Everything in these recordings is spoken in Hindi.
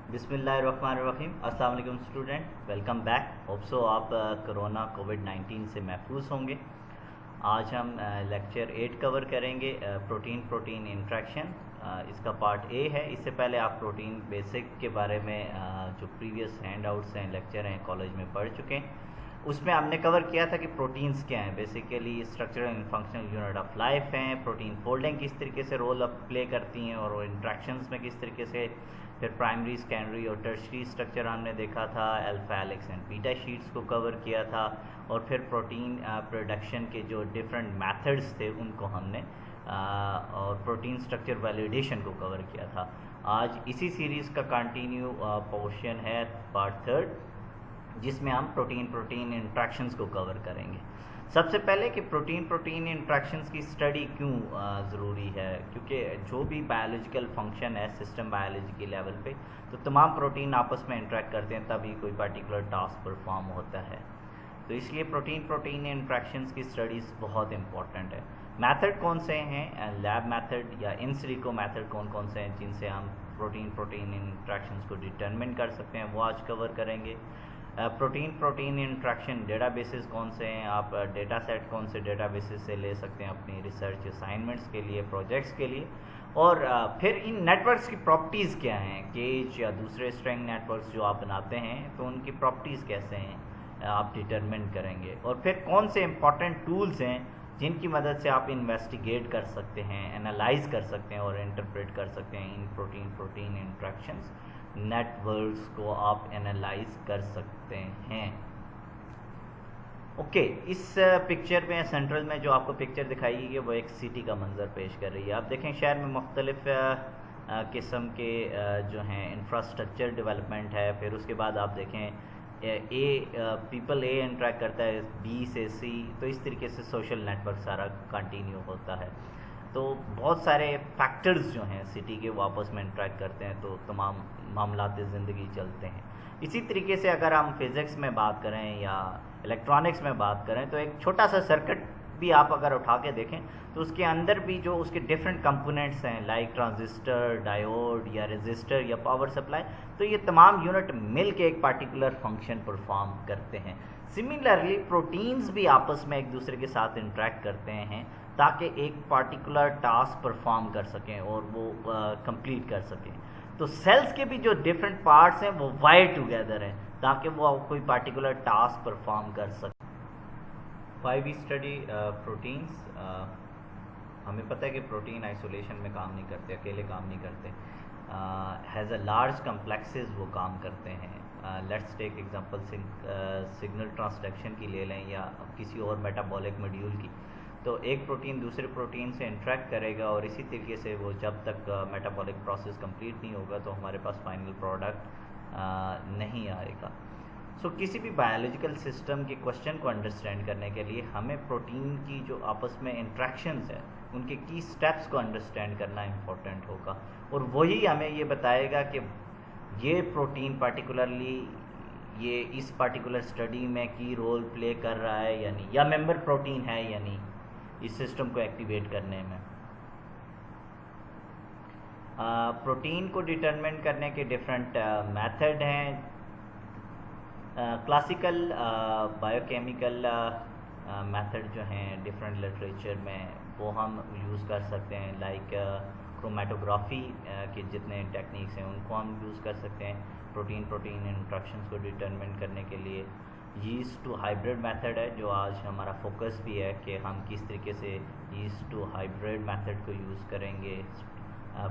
बिस्मिल्लाहिर्रहमानिर्रहीम। अस्सलाम वालेकुम student, welcome back. Hope so आप कोरोना कोविड-19 से महफूज होंगे। आज हम लेक्चर 8 कवर करेंगे, प्रोटीन प्रोटीन इंट्रैक्शन। इसका पार्ट ए है। इससे पहले आप प्रोटीन बेसिक के बारे में जो प्रीवियस हैंडआउट्स हैं, लेक्चर हैं, कॉलेज में पढ़ चुके हैं। उसमें हमने कवर किया था कि प्रोटीन्स क्या हैं। Basically structural and functional unit of life हैं। प्रोटीन फोल्डिंग किस तरीके से रोल प्ले करती हैं और इंट्रैक्शंस में किस तरीके से। फिर प्राइमरी, सेकेंडरी और टर्शरी स्ट्रक्चर हमने देखा था। Alpha helix and beta sheets को कवर किया था। और फिर प्रोटीन प्रोडक्शन के जो डिफरेंट मेथड्स थे उनको हमने और प्रोटीन स्ट्रक्चर वैलिडेशन को कवर किया था। आज इसी सीरीज़ का कंटिन्यू पोर्शन है, पार्ट 3, जिसमें हम प्रोटीन प्रोटीन इंट्रैक्शंस को कवर करेंगे। सबसे पहले कि प्रोटीन प्रोटीन इंट्रैक्शंस की स्टडी क्यों ज़रूरी है, क्योंकि जो भी बायोलॉजिकल फंक्शन है सिस्टम बायोलॉजी के लेवल पे, तो तमाम प्रोटीन आपस में इंट्रैक्ट करते हैं, तभी कोई पर्टिकुलर टास्क परफॉर्म होता है। तो इसलिए प्रोटीन प्रोटीन इंट्रैक्शंस की स्टडीज़ बहुत इंपॉर्टेंट है। मेथड कौन से हैं, लैब मेथड या इन सिलिको मेथड कौन कौन से हैं जिनसे हम प्रोटीन प्रोटीन इंट्रैक्शंस को डिटरमिन कर सकते हैं, वो आज कवर करेंगे। प्रोटीन प्रोटीन इंट्रैक्शन डेटाबेसेस कौन से हैं, आप डेटा सेट कौन से डेटाबेसेस से ले सकते हैं अपनी रिसर्च असाइनमेंट्स के लिए, प्रोजेक्ट्स के लिए। और फिर इन नेटवर्क्स की प्रॉपर्टीज़ क्या हैं, केज या दूसरे स्ट्रिंग नेटवर्क्स जो आप बनाते हैं तो उनकी प्रॉपर्टीज़ कैसे हैं आप डिटरमिन करेंगे। और फिर कौन से इंपॉर्टेंट टूल्स हैं जिनकी मदद से आप इन्वेस्टिगेट कर सकते हैं, एनालाइज कर सकते हैं और इंटरप्रेट कर सकते हैं इन प्रोटीन प्रोटीन इंट्रैक्शंस नेटवर्क्स को आप एनालाइज कर सकते हैं। ओके, इस पिक्चर में सेंट्रल में जो आपको पिक्चर दिखाई गई है वो एक सिटी का मंजर पेश कर रही है। आप देखें शहर में मुख्तलिफ किस्म के जो हैं इंफ्रास्ट्रक्चर डेवलपमेंट है। फिर उसके बाद आप देखें पीपल ए इंटरेक्ट करता है बी से सी, तो इस तरीके से सोशल नेटवर्क सारा कंटिन्यू होता है। तो बहुत सारे फैक्टर्स जो हैं सिटी के वो आपस में इंटरेक्ट करते हैं, तो तमाम मामलात ज़िंदगी चलते हैं। इसी तरीके से अगर हम फिज़िक्स में बात करें या इलेक्ट्रॉनिक्स में बात करें, तो एक छोटा सा सर्किट भी आप अगर उठा के देखें तो उसके अंदर भी जो उसके डिफरेंट कंपोनेंट्स हैं, लाइक ट्रांजिस्टर, डायोड या रेजिस्टर या पावर सप्लाई, तो ये तमाम यूनिट मिल के एक पार्टिकुलर फंक्शन परफॉर्म करते हैं। सिमिलरली प्रोटीन्स भी आपस में एक दूसरे के साथ इंटरेक्ट करते हैं ताकि एक पार्टिकुलर टास्क परफॉर्म कर सकें और वो कंप्लीट कर सकें। तो सेल्स के भी जो डिफरेंट पार्ट्स हैं वो वायर टुगेदर हैं ताकि वो कोई पार्टिकुलर टास्क परफॉर्म कर सकें। 5 स्टडी प्रोटीन्स। हमें पता है कि प्रोटीन आइसोलेशन में काम नहीं करते, अकेले काम नहीं करते। हैज़ अ लार्ज कम्प्लेक्सेस वो काम करते हैं। Let's take example signal transduction की ले लें या किसी और मेटाबॉलिक मॉड्यूल की। तो एक प्रोटीन दूसरे प्रोटीन से इंटरेक्ट करेगा और इसी तरीके से वो जब तक मेटाबॉलिक प्रोसेस कंप्लीट नहीं होगा तो हमारे पास फाइनल प्रोडक्ट नहीं आएगा। सो किसी भी बायोलॉजिकल सिस्टम के क्वेश्चन को अंडरस्टैंड करने के लिए हमें प्रोटीन की जो आपस में इंट्रैक्शंस है उनके की स्टेप्स को अंडरस्टैंड करना इम्पोर्टेंट होगा। और वही हमें ये बताएगा कि ये प्रोटीन पार्टिकुलरली ये इस पार्टिकुलर स्टडी में की रोल प्ले कर रहा है या नहीं, या मेंबर प्रोटीन है या नहीं इस सिस्टम को एक्टिवेट करने में। प्रोटीन को डिटरमिन करने के डिफरेंट मेथड हैं। क्लासिकल बायोकेमिकल मेथड जो हैं डिफरेंट लिटरेचर में वो हम यूज़ कर सकते हैं, लाइक क्रोमेटोग्राफी के जितने टेक्निक्स हैं उनको हम यूज़ कर सकते हैं प्रोटीन प्रोटीन इंट्रैक्शंस को डिटरमिन करने के लिए। यीस्ट टू हाइब्रिड मेथड है जो आज हमारा फोकस भी है कि हम किस तरीके से यीस्ट टू हाइब्रिड मेथड को यूज़ करेंगे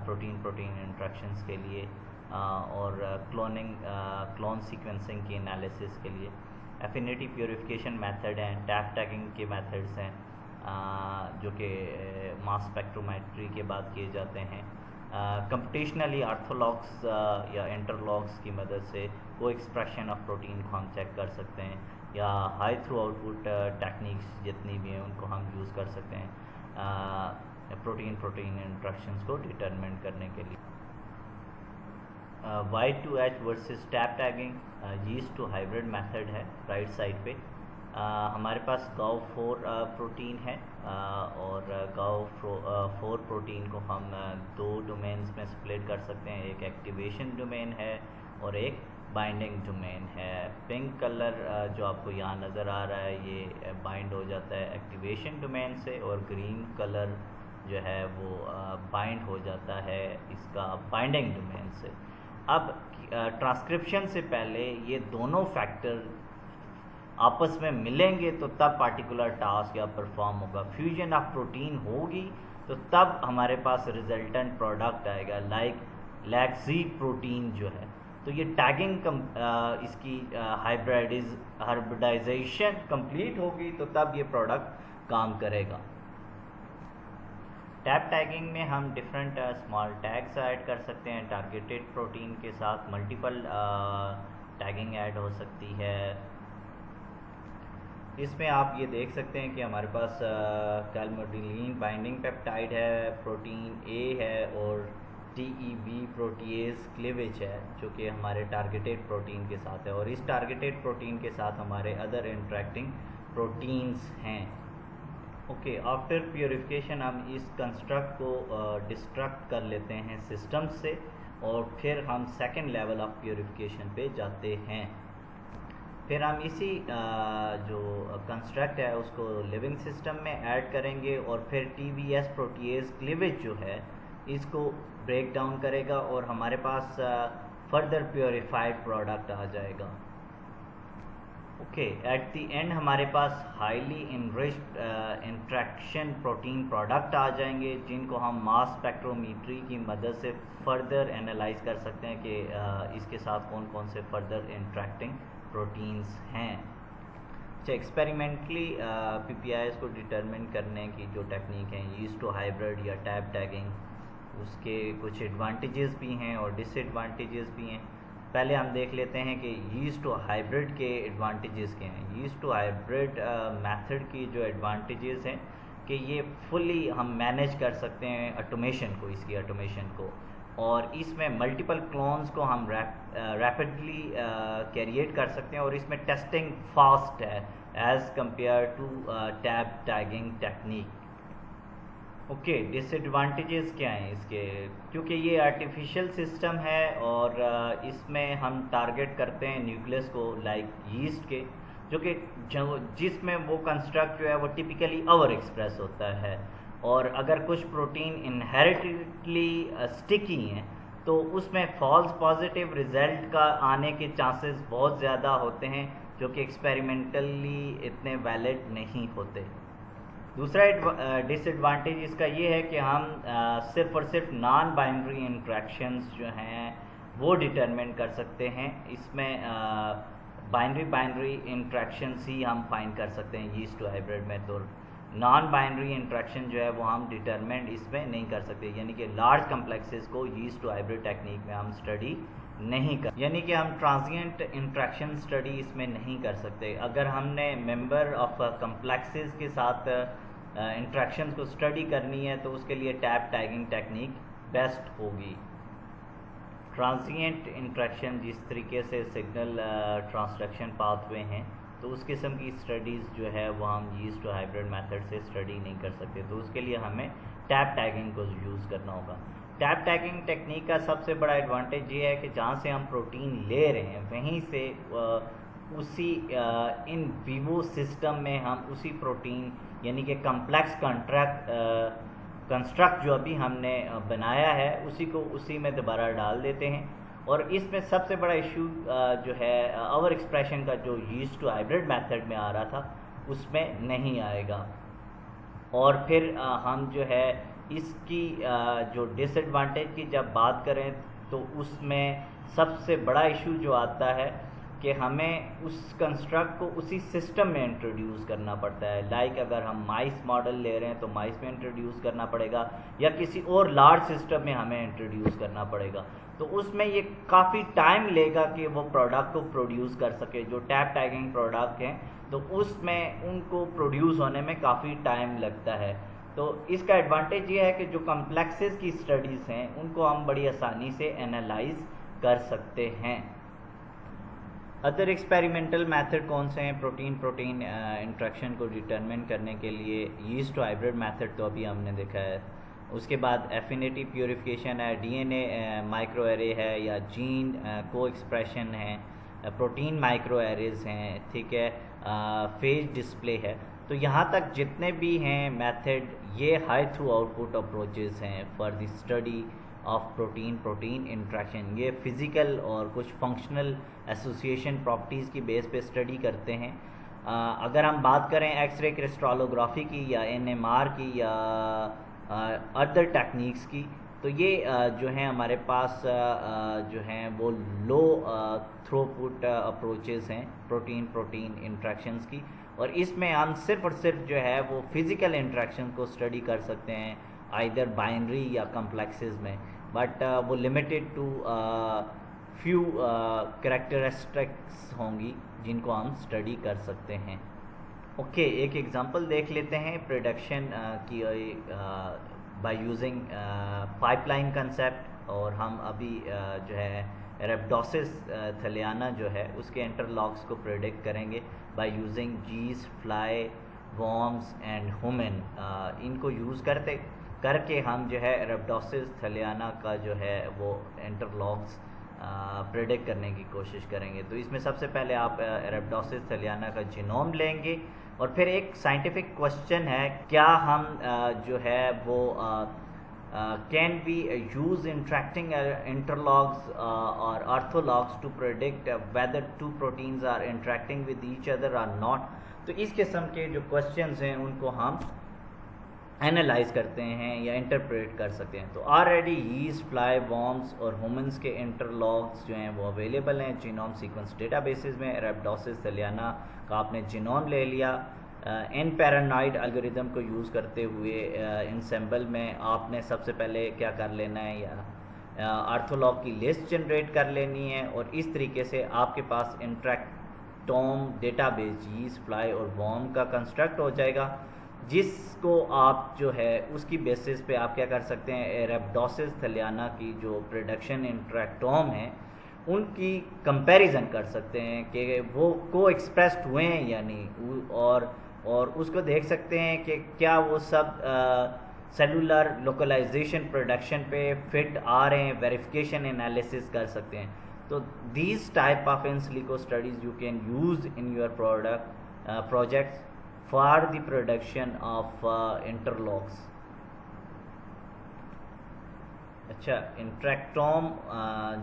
प्रोटीन प्रोटीन इंट्रैक्शंस के लिए। और क्लोन सीक्वेंसिंग की एनालिसिस के लिए एफिनिटी प्योरिफिकेशन मेथड हैं, टैप टैगिंग के मेथड्स हैं जो कि मास स्पेक्ट्रोमेट्री के बाद किए जाते हैं। कंप्यूटेशनली ऑर्थोलॉग्स या इंटरलॉग्स की मदद से वो एक्सप्रेशन ऑफ प्रोटीन को हम चेक कर सकते हैं, या हाई थ्रू आउटपुट टेक्निक्स जितनी भी हैं उनको हम यूज़ कर सकते हैं प्रोटीन प्रोटीन इंट्रैक्शंस को डिटरमिन करने के लिए। Y2H versus TAP tagging yeast two hybrid method है। राइट साइड पे हमारे पास गाव4 प्रोटीन है और गाव4 प्रोटीन को हम दो डोमेन्स में स्प्लिट कर सकते हैं। एक एक्टिवेशन डोमेन है और एक बाइंडिंग डोमेन है। पिंक कलर जो आपको यहाँ नज़र आ रहा है ये बाइंड हो जाता है एक्टिवेशन डोमेन से, और ग्रीन कलर जो है वो बाइंड हो जाता है इसका बाइंडिंग डोमेन से। अब ट्रांसक्रिप्शन से पहले ये दोनों फैक्टर आपस में मिलेंगे तो तब पार्टिकुलर टास्क या परफॉर्म होगा। फ्यूजन ऑफ प्रोटीन होगी तो तब हमारे पास रिजल्टेंट प्रोडक्ट आएगा, लाइक लैक्सी प्रोटीन जो है। तो ये टैगिंग इसकी हाइब्रिडाइजेशन कंप्लीट होगी तो तब ये प्रोडक्ट काम करेगा। टैब टैगिंग में हम डिफरेंट स्मॉल टैग्स ऐड कर सकते हैं। टारगेटेड प्रोटीन के साथ मल्टीपल टैगिंग ऐड हो सकती है। इसमें आप ये देख सकते हैं कि हमारे पास कैलमोडिलिन बाइंडिंग पेप्टाइड है, प्रोटीन ए है और TEB प्रोटीएज क्लीवेज है जो कि हमारे टारगेटेड प्रोटीन के साथ है, और इस टारगेटेड प्रोटीन के साथ हमारे अदर इंटरेक्टिंग प्रोटीन्स हैं। ओके, आफ्टर प्योरिफिकेशन हम इस कंस्ट्रक्ट को डिस्ट्रक्ट कर लेते हैं सिस्टम से, और फिर हम सेकंड लेवल ऑफ प्योरिफिकेशन पे जाते हैं। फिर हम इसी जो कंस्ट्रक्ट है उसको लिविंग सिस्टम में ऐड करेंगे, और फिर TBS प्रोटीएज क्लीवेज जो है इसको ब्रेक डाउन करेगा और हमारे पास फर्दर प्योरीफाइड प्रोडक्ट आ जाएगा। ओके, एट द एंड हमारे पास highly enriched interaction protein product आ जाएंगे जिनको हम मास स्पेक्ट्रोमीट्री की मदद से फर्दर एनालाइज कर सकते हैं कि इसके साथ कौन कौन से फर्दर इंट्रैक्टिंग प्रोटीन्स हैं। अच्छा, एक्सपेरिमेंटली PPIs को डिटरमिन करने की जो टेक्निक है यीस्ट टू हाइब्रिड या टैब टैगिंग, उसके कुछ एडवांटेजेस भी हैं और डिसएडवांटेजेस भी हैं। पहले हम देख लेते हैं कि यीस्ट टू हाइब्रिड के एडवांटेजेस क्या हैं। यीस्ट टू हाइब्रिड मेथड की जो एडवांटेजेस हैं कि ये फुली हम मैनेज कर सकते हैं ऑटोमेशन को, इसकी ऑटोमेशन को, और इसमें मल्टीपल क्लोन्स को हम रैपिडली कैरिएट कर सकते हैं, और इसमें टेस्टिंग फास्ट है as compared to tab tagging technique. Okay, disadvantages क्या हैं इसके? क्योंकि ये आर्टिफिशियल सिस्टम है और इसमें हम टारगेट करते हैं न्यूक्लियस को, लाइक यीस्ट के, जो कि जिसमें वो कंस्ट्रक्ट जो है वो टिपिकली ओवर एक्सप्रेस होता है, और अगर कुछ प्रोटीन इनहेरिटेडली स्टिकी हैं तो उसमें फॉल्स पॉजिटिव रिजल्ट का आने के चांसेस बहुत ज़्यादा होते हैं जो कि एक्सपेरिमेंटली इतने वैलिड नहीं होते। दूसरा डिसएडवांटेज इसका ये है कि हम सिर्फ और सिर्फ नॉन बाइनरी इंट्रैक्शंस जो हैं वो डिटरमिन कर सकते हैं। इसमें बाइनरी इंट्रैक्शंस ही हम फाइंड कर सकते हैं यीस्ट टू हाइब्रिड में, तो नॉन बाइनरी इंट्रैक्शन जो है वो हम डिटरमिन इसमें नहीं कर सकते, यानी कि लार्ज कम्प्लेक्सेस को यीस्ट टू हाइब्रिड टेक्निक में हम स्टडी नहीं कर, यानी कि हम ट्रांजिएंट इंट्रैक्शन स्टडी इसमें नहीं कर सकते। अगर हमने मेंबर ऑफ कम्प्लेक्सेस के साथ इंट्रैक्शंस को स्टडी करनी है तो उसके लिए टैब टैगिंग टेक्निक बेस्ट होगी। ट्रांजिएंट इंट्रैक्शन जिस तरीके से सिग्नल ट्रांसडक्शन पाथवे हैं तो उस किस्म की स्टडीज़ जो है वो हम यीस्ट टू हाइब्रिड मेथड से स्टडी नहीं कर सकते, तो उसके लिए हमें टैब टैगिंग को यूज़ करना होगा। टैब टैगिंग टेक्निक का सबसे बड़ा एडवांटेज ये है कि जहाँ से हम प्रोटीन ले रहे हैं वहीं से उसी इन विवो सिस्टम में हम उसी प्रोटीन यानी कि कम्प्लेक्स कंस्ट्रक्ट जो अभी हमने बनाया है उसी को उसी में दोबारा डाल देते हैं, और इसमें सबसे बड़ा इशू जो है ओवर एक्सप्रेशन का जो यीस्ट टू हाइब्रिड मेथड में आ रहा था उसमें नहीं आएगा। और फिर हम जो है इसकी जो डिसएडवांटेज की जब बात करें तो उसमें सबसे बड़ा इशू जो आता है कि हमें उस कंस्ट्रक्ट को उसी सिस्टम में इंट्रोड्यूस करना पड़ता है। लाइक अगर हम माइस मॉडल ले रहे हैं तो माइस में इंट्रोड्यूस करना पड़ेगा या किसी और लार्ज सिस्टम में हमें इंट्रोड्यूस करना पड़ेगा, तो उसमें ये काफ़ी टाइम लेगा कि वो प्रोडक्ट को प्रोड्यूस कर सके। जो टैब टैगिंग प्रोडक्ट हैं तो उसमें उनको प्रोड्यूस होने में काफ़ी टाइम लगता है। तो इसका एडवांटेज ये है कि जो कम्प्लेक्सेस की स्टडीज़ हैं उनको हम बड़ी आसानी से एनालाइज कर सकते हैं। अदर एक्सपेरिमेंटल मेथड कौन से हैं प्रोटीन इंट्रैक्शन को डिटरमिन करने के लिए? यीस्ट टू हाइब्रिड मेथड तो अभी हमने देखा है, उसके बाद एफिनिटी प्योरिफिकेशन है, डीएनए माइक्रो एरे है या जीन को एक्सप्रेशन है, प्रोटीन माइक्रो एरेज हैं, ठीक है, फेज डिस्प्ले है। तो यहाँ तक जितने भी हैं मेथड, ये हाई थ्रू आउटपुट अप्रोचेस हैं for the study of protein interaction. ये फिज़िकल और कुछ फंक्शनल एसोसिएशन प्रॉपर्टीज़ की बेस पे स्टडी करते हैं। अगर हम बात करें एक्सरे क्रिस्टलोग्राफी की या एनएमआर की या अदर टेक्निक्स की, तो ये जो हैं हमारे पास जो हैं वो लो थ्रूपुट अप्रोचेस हैं प्रोटीन इंट्रैक्शंस की, और इसमें हम सिर्फ और सिर्फ जो है वो फिज़िकल इंट्रैक्शन को स्टडी कर सकते हैं आइदर बाइनरी या कम्प्लेक्सेस में, बट वो लिमिटेड टू फ्यू कैरेक्टरिस्टिक्स होंगी जिनको हम स्टडी कर सकते हैं। ओके, एक एग्जांपल देख लेते हैं प्रोडक्शन की बाय यूजिंग पाइपलाइन कंसेप्ट, और हम अभी जो है अरेब्डोसिस थलियाना जो है उसके इंटरलॉक्स को प्रेडिक्ट करेंगे बाय यूजिंग जीस, फ्लाई, वॉर्म्स एंड हुमन। इनको यूज़ करके हम जो है अरेब्डोसिस थलियाना का जो है वो इंटरलॉक्स प्रेडिक्ट करने की कोशिश करेंगे। तो इसमें सबसे पहले आप अरेब्डोसिस थलियाना का जीनोम लेंगे, और फिर एक साइंटिफिक क्वेश्चन है, क्या हम जो है वो can be use interacting interologs और orthologs to predict whether two proteins are interacting with each other or not. तो इस किस्म के जो क्वेश्चंस हैं उनको हम एनालाइज करते हैं या इंटरप्रेट कर सकते हैं। तो ऑलरेडी यीस्ट, फ्लाई, वॉर्म्स और ह्यूमंस के इंटरलॉग्स जो हैं वो अवेलेबल हैं जीनोम सीक्वेंस डेटाबेसेस में। अरेब्डोसिस थलियाना का आपने जीनोम ले लिया, इन पैरानॉइड एल्गोरिदम को यूज़ करते हुए इंसेंबल में आपने सबसे पहले क्या कर लेना है, या ऑर्थोलॉग की लिस्ट जनरेट कर लेनी है, और इस तरीके से आपके पास इंट्रैक्टोम डेटाबेस यीस्ट, फ्लाई और वॉर्म का कंस्ट्रक्ट हो जाएगा, जिसको आप जो है उसकी बेसिस पे आप क्या कर सकते हैं, अरेब्डोसिस थलियाना की जो प्रोडक्शन इंट्रैक्टोम है उनकी कंपैरिजन कर सकते हैं कि वो को एक्सप्रेस्ड हुए हैं या नहीं, और उसको देख सकते हैं कि क्या वो सब सेलुलर लोकलाइजेशन प्रोडक्शन पे फिट आ रहे हैं, वेरिफिकेशन एनालिसिस कर सकते हैं। तो these type of in silico studies you can use in your projects for the production of interlocks. अच्छा, इंट्रैक्टोम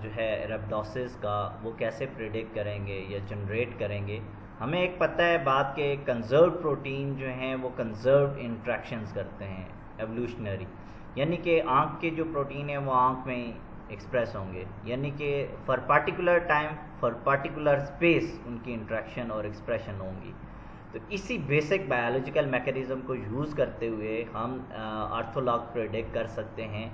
जो है अरेब्डोसिस का वो कैसे प्रेडिक्ट करेंगे या जनरेट करेंगे। हमें एक पता है बात के कंजर्व प्रोटीन जो हैं वो कंजर्व इंट्रैक्शंस करते हैं एवोल्यूशनरी, यानी कि आँख के जो प्रोटीन है वो आँख में एक्सप्रेस होंगे, यानी कि for particular time for particular space उनकी इंट्रैक्शन और एक्सप्रेशन होंगी। तो इसी बेसिक बायोलॉजिकल मैकेनिज़्म को यूज़ करते हुए हम ऑर्थोलॉग प्रेडिक्ट कर सकते हैं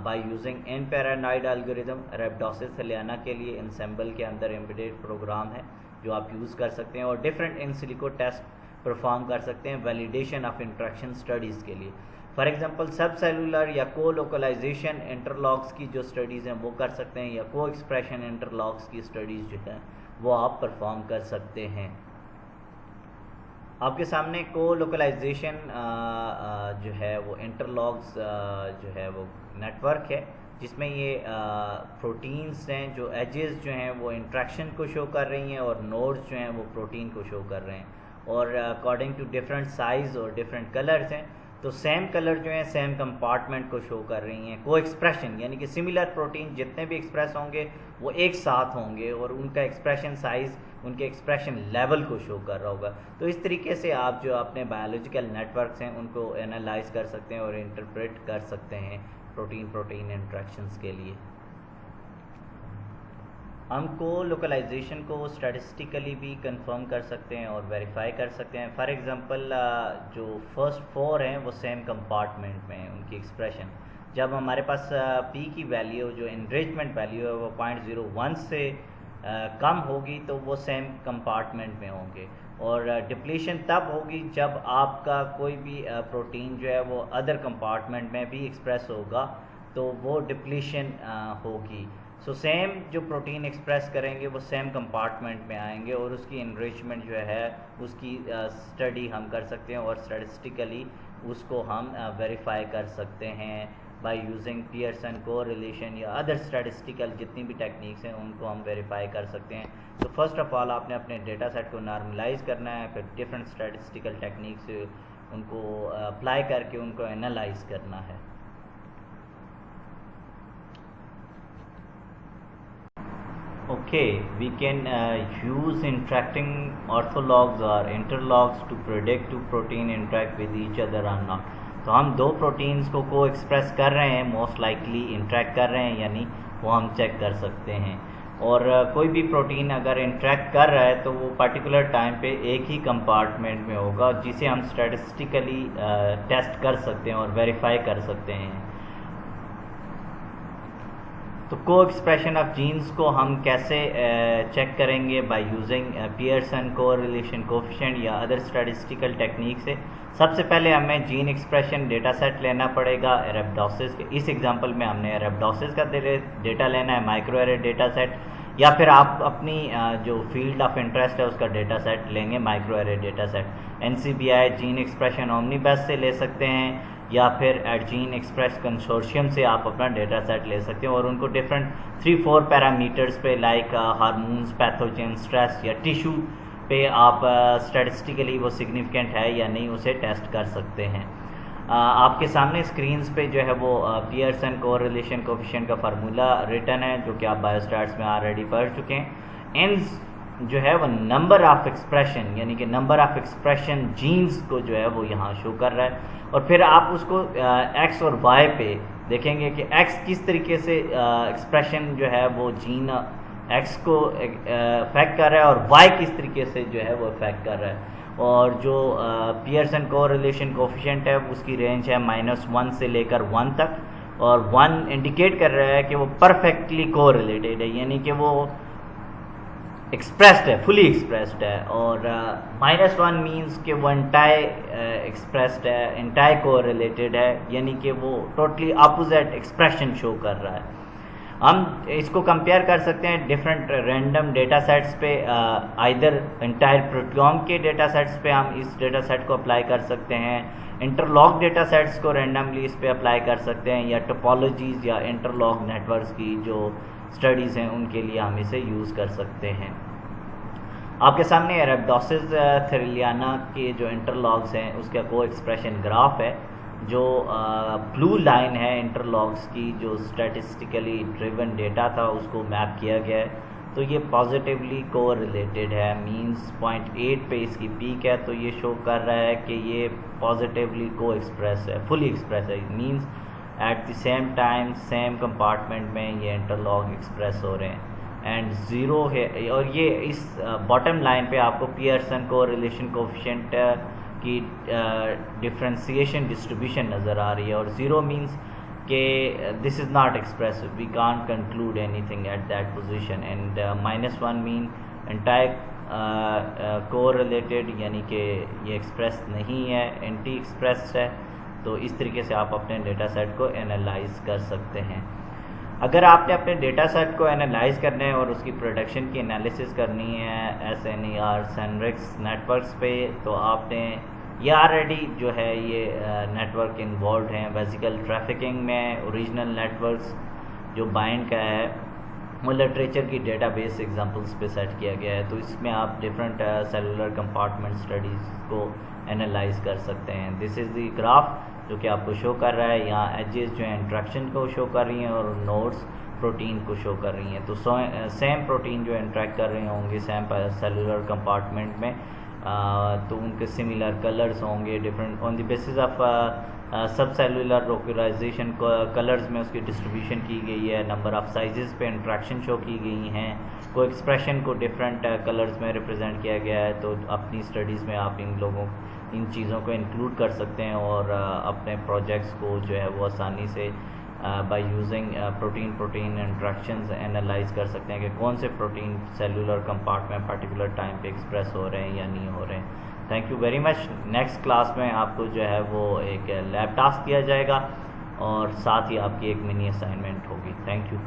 by using in paranoid algorithm. Arabidopsis thaliana के लिए इंसेंबल के अंदर एम्बेडेड प्रोग्राम है जो आप यूज़ कर सकते हैं, और different in silico test perform कर सकते हैं वैलिडेशन ऑफ इंट्रैक्शन स्टडीज़ के लिए। फॉर एग्जांपल सब सेलुलर या को लोकलाइजेशन इंटरलॉक्स की जो स्टडीज़ हैं वो कर सकते हैं, या को एक्सप्रेशन इंटरलॉक्स की स्टडीज़ जो है वो आप परफॉर्म कर सकते हैं। आपके सामने को लोकलाइजेशन जो है वो इंटरलॉग्स जो है वो नेटवर्क है, जिसमें ये प्रोटीन्स हैं जो एजेस जो हैं वो इंट्रैक्शन को शो कर रही हैं, और नोड्स जो हैं वो प्रोटीन को शो कर रहे हैं, और अकॉर्डिंग टू डिफरेंट साइज़ और डिफरेंट कलर्स हैं, तो सेम कलर जो हैं सेम कंपार्टमेंट को शो कर रही हैं। को एक्सप्रेशन यानी कि सिमिलर प्रोटीन जितने भी एक्सप्रेस होंगे वो एक साथ होंगे, और उनका एक्सप्रेशन साइज़ उनके एक्सप्रेशन लेवल को शो कर रहा होगा। तो इस तरीके से आप जो अपने बायोलॉजिकल नेटवर्क्स हैं उनको एनालाइज कर सकते हैं और इंटरप्रेट कर सकते हैं प्रोटीन इंट्रैक्शंस के लिए। हम को लोकलाइजेशन को स्टैटिस्टिकली भी कंफर्म कर सकते हैं और वेरीफाई कर सकते हैं। फॉर एग्जांपल जो फर्स्ट 4 हैं वो सेम कंपार्टमेंट में हैं, उनकी एक्सप्रेशन जब हमारे पास पी की वैल्यू जो इनरिचमेंट वैल्यू है वो 0.01 से कम होगी तो वो सेम कंपार्टमेंट में होंगे, और डिप्लीशन तब होगी जब आपका कोई भी प्रोटीन जो है वो अदर कंपार्टमेंट में भी एक्सप्रेस होगा तो वो डिप्लीशन होगी। सो सेम जो प्रोटीन एक्सप्रेस करेंगे वो सेम कंपार्टमेंट में आएंगे, और उसकी इनरिचमेंट जो है उसकी स्टडी हम कर सकते हैं और स्टैटिस्टिकली उसको हम वेरीफाई कर सकते हैं बाय यूजिंग पियर्सन कोरिलेशन या अदर स्टैटिस्टिकल जितनी भी टेक्निक्स हैं उनको हम वेरीफाई कर सकते हैं। तो फर्स्ट ऑफ ऑल आपने अपने डेटा सेट को नॉर्मलाइज करना है, फिर डिफरेंट स्टैटिस्टिकल टेक्निक्स उनको अप्लाई करके उनको एनालाइज करना है। Okay, we can use interacting orthologs or interlogs to predict two protein interact with each other or not. तो हम दो प्रोटीन्स को एक्सप्रेस कर रहे हैं, मोस्ट लाइकली इंटरेक्ट कर रहे हैं यानी वो हम चेक कर सकते हैं। और कोई भी प्रोटीन अगर इंटरेक्ट कर रहा है तो वो पर्टिकुलर टाइम पे एक ही कंपार्टमेंट में होगा जिसे हम स्टैटिस्टिकली टेस्ट कर सकते हैं और वेरीफाई कर सकते हैं। तो को एक्सप्रेशन ऑफ जीन्स को हम कैसे चेक करेंगे by using Pearson correlation coefficient या अदर स्टैटिस्टिकल टेक्निक से। सबसे पहले हमें जीन एक्सप्रेशन डेटा सेट लेना पड़ेगा अरेबिडोसिस के। इस एग्जांपल में हमने अरेबिडोसिस का डेटा लेना है, माइक्रो एरे डेटा सेट, या फिर आप अपनी जो फील्ड ऑफ इंटरेस्ट है उसका डेटा सेट लेंगे, micro array data set. NCBI gene expression omnibus से ले सकते हैं या फिर एट जीन एक्सप्रेस कंसोर्शियम से आप अपना डेटा सेट ले सकते हैं और उनको डिफरेंट 3-4 पैरामीटर्स पे लाइक हार्मोन्स, पैथोजन, स्ट्रेस या टिश्यू पे आप स्टैटिस्टिकली वो सिग्निफिकेंट है या नहीं उसे टेस्ट कर सकते हैं। आपके सामने स्क्रीन्स पे जो है वो पियर्सन कोरिलेशन कोफिशिएंट का फार्मूला रिटन है जो कि आप बायोस्टैट्स में ऑलरेडी पढ़ चुके हैं। एंस जो है वो नंबर ऑफ एक्सप्रेशन यानी कि नंबर ऑफ एक्सप्रेशन जीन्स को जो है वो यहाँ शो कर रहा है और फिर आप उसको एक्स और वाई पे देखेंगे कि एक्स किस तरीके से एक्सप्रेशन जो है वो जीन एक्स को अफेक्ट कर रहा है और वाई किस तरीके से जो है वो अफेक्ट कर रहा है। और जो पियर्सन कोरिलेशन कोफिशिएंट है उसकी रेंज है -1 से लेकर 1 तक और 1 इंडिकेट कर रहा है कि वो परफेक्टली कोरिलेटेड है यानी कि वो एक्सप्रेस्ड है, फुली एक्सप्रेस्ड है, और -1 मीन्स कि वो एंटायर एक्सप्रेस्ड है, एंटायर कोरिलेटेड है यानी कि वो टोटली अपोजिट एक्सप्रेशन शो कर रहा है। हम इसको कंपेयर कर सकते हैं डिफरेंट रैंडम डेटा सेट्स पे, आइदर एंटायर प्रोटियोम के डेटा सेट्स पे हम इस डेटा सेट को अप्लाई कर सकते हैं, इंटरलॉग डेटा सेट्स को रैंडमली इस पे अप्लाई कर सकते हैं, या टोपोलॉजीज़ या इंटरलॉग नेटवर्क्स की जो स्टडीज़ हैं उनके लिए हम इसे यूज़ कर सकते हैं। आपके सामने अरेबिडोसिस थेरिलियाना के जो इंटरलॉग्स हैं उसका को एक्सप्रेशन ग्राफ है। जो ब्लू लाइन है इंटरलॉग्स की जो स्टैटिस्टिकली ड्रिवन डेटा था उसको मैप किया गया है। तो ये पॉजिटिवली को रिलेटेड है, मींस 0.8 पे इसकी पीक है तो ये शो कर रहा है कि ये पॉजिटिवली को एक्सप्रेस है, फुली एक्सप्रेस है, means at the same time same compartment में ये इंटरलॉग एक्सप्रेस हो रहे हैं। एंड ज़ीरो है, और ये इस बॉटम लाइन पे आपको पियर्सन कोरिलेशन कोफिशिएंट की डिफरेंशिएशन डिस्ट्रीब्यूशन नज़र आ रही है, और ज़ीरो मींस कि this is not express, we can't conclude anything at that position, and -1 mean entire correlated यानी कि ये एक्सप्रेस नहीं है, एंटी एक्सप्रेस है। तो इस तरीके से आप अपने डेटा सेट को एनालाइज कर सकते हैं। अगर आपने अपने डेटा सेट को एनालाइज करना है और उसकी प्रोडक्शन की एनालिसिस करनी है SNER सैनरिक्स नेटवर्क्स पे, तो आपने ये ऑलरेडी जो है ये नेटवर्क इन्वॉल्व हैं वेसिकल ट्रैफिकिंग में। ओरिजिनल नेटवर्क्स जो बाइंड का है वो लिटरेचर की डेटाबेस एग्जांपल्स पे सेट किया गया है। तो इसमें आप डिफरेंट सेलुलर कंपार्टमेंट स्टडीज़ को एनालाइज कर सकते हैं। दिस इज़ द ग्राफ जो कि आपको शो कर रहा है, यहाँ एजेस जो है इंट्रैक्शन को शो कर रही हैं और नोड्स प्रोटीन को शो कर रही हैं। तो सेम प्रोटीन जो इंट्रैक्ट कर रहे होंगे सेम सेलुलर कंपार्टमेंट में, तो उनके सिमिलर कलर्स होंगे, different on the basis of सब सेलुलर लोकलाइजेशन कलर्स में उसकी डिस्ट्रीब्यूशन की गई है, नंबर ऑफ साइजेस पे इंट्रैक्शन शो की गई हैं, को एक्सप्रेशन को डिफरेंट कलर्स में रिप्रेजेंट किया गया है। तो अपनी स्टडीज़ में आप इन चीज़ों को इंक्लूड कर सकते हैं और अपने प्रोजेक्ट्स को जो है वो आसानी से by using protein interactions analyse कर सकते हैं कि कौन से protein cellular compartment particular time पे एक्सप्रेस हो रहे हैं या नहीं हो रहे हैं। Thank you very much. Next class में आपको जो है वो एक लैब टास्क दिया जाएगा और साथ ही आपकी एक मिनी असाइनमेंट होगी। Thank you.